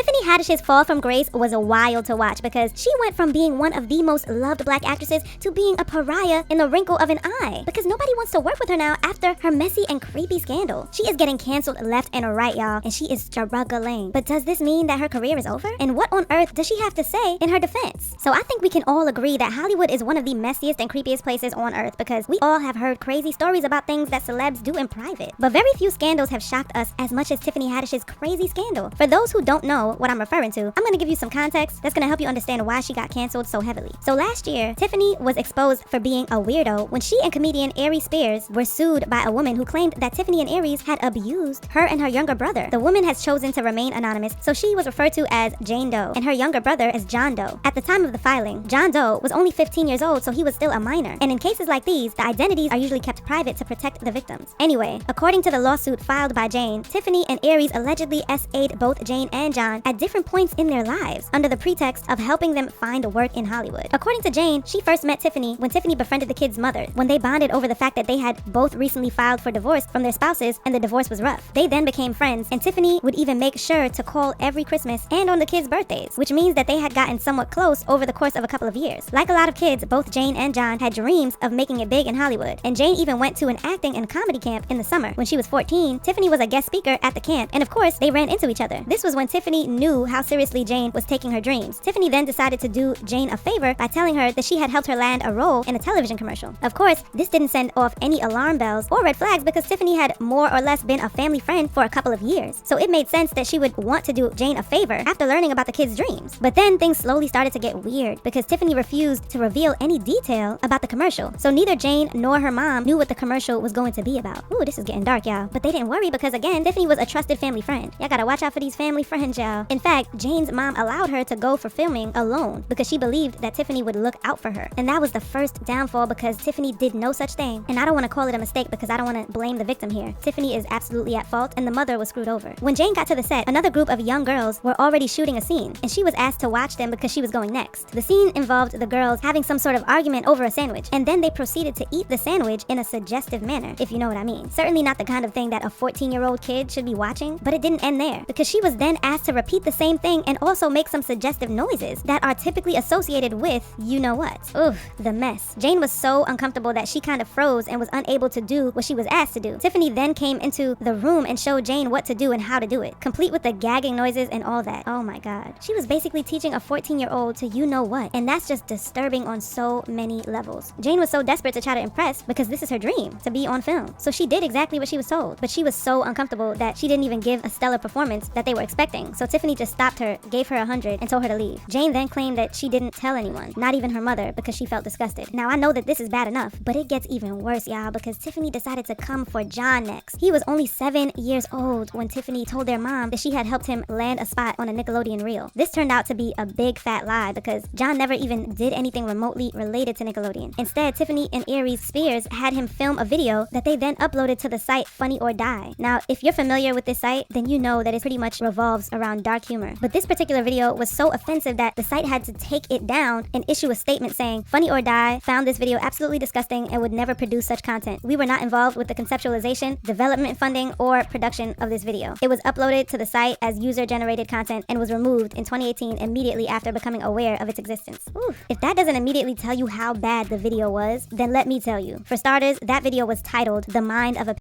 Tiffany Haddish's fall from grace was wild to watch because she went from being one of the most loved black actresses to being a pariah in the wrinkle of an eye because nobody wants to work with her now after her messy and creepy scandal. She is getting canceled left and right, y'all, and she is struggling. But does this mean that her career is over? And what on earth does she have to say in her defense? So I think we can all agree that Hollywood is one of the messiest and creepiest places on earth because we all have heard crazy stories about things that celebs do in private. But very few scandals have shocked us as much as Tiffany Haddish's crazy scandal. For those who don't know what I'm referring to, I'm gonna give you some context that's gonna help you understand why she got canceled so heavily. So last year, Tiffany was exposed for being a weirdo when she and comedian Aries Spears were sued by a woman who claimed that Tiffany and Aries had abused her and her younger brother. The woman has chosen to remain anonymous, so she was referred to as Jane Doe and her younger brother as John Doe. At the time of the filing, John Doe was only 15 years old, so he was still a minor. And in cases like these, the identities are usually kept private to protect the victims. Anyway, according to the lawsuit filed by Jane, Tiffany and Aries allegedly SA'd both Jane and John at different points in their lives under the pretext of helping them find work in Hollywood. According to Jane, she first met Tiffany when Tiffany befriended the kid's mother, when they bonded over the fact that they had both recently filed for divorce from their spouses and the divorce was rough. They then became friends, and Tiffany would even make sure to call every Christmas and on the kids' birthdays, which means that they had gotten somewhat close over the course of a couple of years. Like a lot of kids, both Jane and John had dreams of making it big in Hollywood, and Jane even went to an acting and comedy camp in the summer. When she was 14, Tiffany was a guest speaker at the camp, and of course, they ran into each other. This was when Tiffany knew how seriously Jane was taking her dreams. Tiffany then decided to do Jane a favor by telling her that she had helped her land a role in a television commercial. Of course, this didn't send off any alarm bells or red flags because Tiffany had more or less been a family friend for a couple of years. So it made sense that she would want to do Jane a favor after learning about the kids' dreams. But then things slowly started to get weird because Tiffany refused to reveal any detail about the commercial. So neither Jane nor her mom knew what the commercial was going to be about. Ooh, this is getting dark, y'all. But they didn't worry because again, Tiffany was a trusted family friend. Y'all gotta watch out for these family friends, y'all. In fact, Jane's mom allowed her to go for filming alone because she believed that Tiffany would look out for her. And that was the first downfall because Tiffany did no such thing. And I don't want to call it a mistake because I don't want to blame the victim here. Tiffany is absolutely at fault and the mother was screwed over. When Jane got to the set, another group of young girls were already shooting a scene and she was asked to watch them because she was going next. The scene involved the girls having some sort of argument over a sandwich, and then they proceeded to eat the sandwich in a suggestive manner, if you know what I mean. Certainly not the kind of thing that a 14-year-old kid should be watching, but it didn't end there because she was then asked to repeat the same thing and also make some suggestive noises that are typically associated with you know what. Oof, the mess. Jane was so uncomfortable that she kind of froze and was unable to do what she was asked to do. Tiffany then came into the room and showed Jane what to do and how to do it, complete with the gagging noises and all that. Oh my god. She was basically teaching a 14-year-old to you know what, and that's just disturbing on so many levels. Jane was so desperate to try to impress because this is her dream, to be on film. So she did exactly what she was told, but she was so uncomfortable that she didn't even give a stellar performance that they were expecting. So Tiffany just stopped her, gave her 100, and told her to leave. Jane then claimed that she didn't tell anyone, not even her mother, because she felt disgusted. Now I know that this is bad enough, but it gets even worse, y'all, because Tiffany decided to come for John next. He was only 7 years old when Tiffany told their mom that she had helped him land a spot on a Nickelodeon reel. This turned out to be a big fat lie because John never even did anything remotely related to Nickelodeon. Instead, Tiffany and Aries Spears had him film a video that they then uploaded to the site Funny or Die. Now, if you're familiar with this site, then you know that it pretty much revolves around dark humor. But this particular video was so offensive that the site had to take it down and issue a statement saying, Funny or Die found this video absolutely disgusting and would never produce such content. We were not involved with the conceptualization, development funding, or production of this video. It was uploaded to the site as user-generated content and was removed in 2018 immediately after becoming aware of its existence. Oof. If that doesn't immediately tell you how bad the video was, then let me tell you. For starters, that video was titled The Mind of a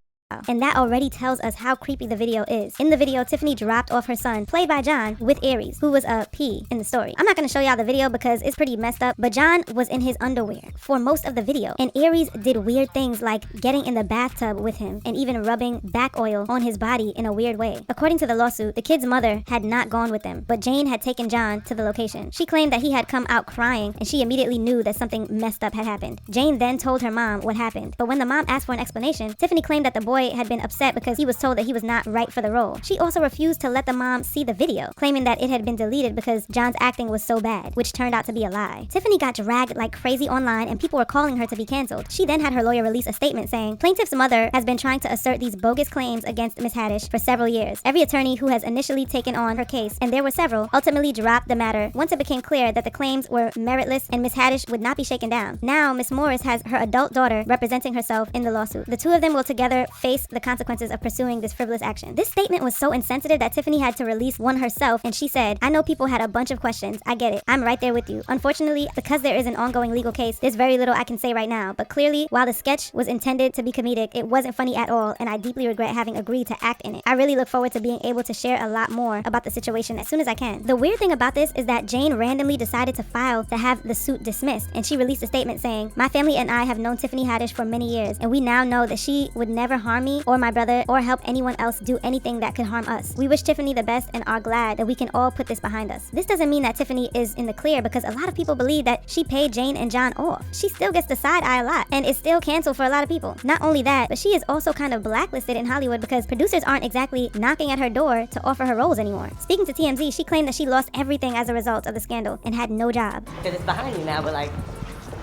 and that already tells us how creepy the video is. In the video, Tiffany dropped off her son, played by John, with Aries, who was a P in the story. I'm not gonna show y'all the video because it's pretty messed up, but John was in his underwear for most of the video, and Aries did weird things like getting in the bathtub with him and even rubbing back oil on his body in a weird way. According to the lawsuit, the kid's mother had not gone with them, but Jane had taken John to the location. She claimed that he had come out crying, and she immediately knew that something messed up had happened. Jane then told her mom what happened, but when the mom asked for an explanation, Tiffany claimed that the boy had been upset because he was told that he was not right for the role. She also refused to let the mom see the video, claiming that it had been deleted because John's acting was so bad, which turned out to be a lie. Tiffany got dragged like crazy online and people were calling her to be canceled. She then had her lawyer release a statement saying, plaintiff's mother has been trying to assert these bogus claims against Ms. Haddish for several years. Every attorney who has initially taken on her case, and there were several, ultimately dropped the matter once it became clear that the claims were meritless and Ms. Haddish would not be shaken down. Now, Ms. Morris has her adult daughter representing herself in the lawsuit. The two of them will together face face the consequences of pursuing this frivolous action. This statement was so insensitive that Tiffany had to release one herself, and she said, "I know people had a bunch of questions. I get it. I'm right there with you. Unfortunately, because there is an ongoing legal case, there's very little I can say right now. But clearly, while the sketch was intended to be comedic, it wasn't funny at all, and I deeply regret having agreed to act in it. I really look forward to being able to share a lot more about the situation as soon as I can." The weird thing about this is that Jane randomly decided to file to have the suit dismissed, and she released a statement saying, "My family and I have known Tiffany Haddish for many years, and we now know that she would never harm me or my brother or help anyone else do anything that could harm us. We wish Tiffany the best and are glad that we can all put this behind us." This doesn't mean that Tiffany is in the clear, because a lot of people believe that she paid Jane and John off. She still gets the side eye a lot and is still canceled for a lot of people. Not only that, but she is also kind of blacklisted in Hollywood because producers aren't exactly knocking at her door to offer her roles anymore. Speaking to TMZ, she claimed that she lost everything as a result of the scandal and had no job. Because it's behind you now, but like,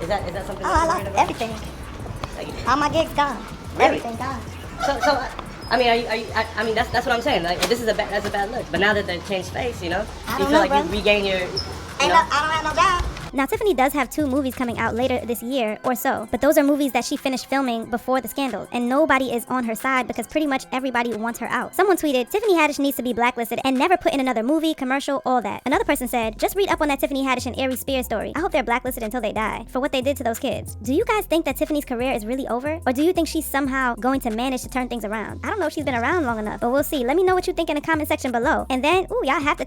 is that something? Oh, I lost everything. All my gigs gone. Really? Everything gone. So, I mean, I mean, that's what I'm saying. Like, that's a bad look. But now that they changed face, you know, I you don't feel know, like bro. you regain your. I don't have no job. Now, Tiffany does have 2 movies coming out later this year or so, but those are movies that she finished filming before the scandal, and nobody is on her side because pretty much everybody wants her out. Someone tweeted, "Tiffany Haddish needs to be blacklisted and never put in another movie, commercial, all that." Another person said, "Just read up on that Tiffany Haddish and Aries Spears story. I hope they're blacklisted until they die for what they did to those kids." Do you guys think that Tiffany's career is really over? Or do you think she's somehow going to manage to turn things around? I don't know if she's been around long enough, but we'll see. Let me know what you think in the comment section below. And then, y'all have to check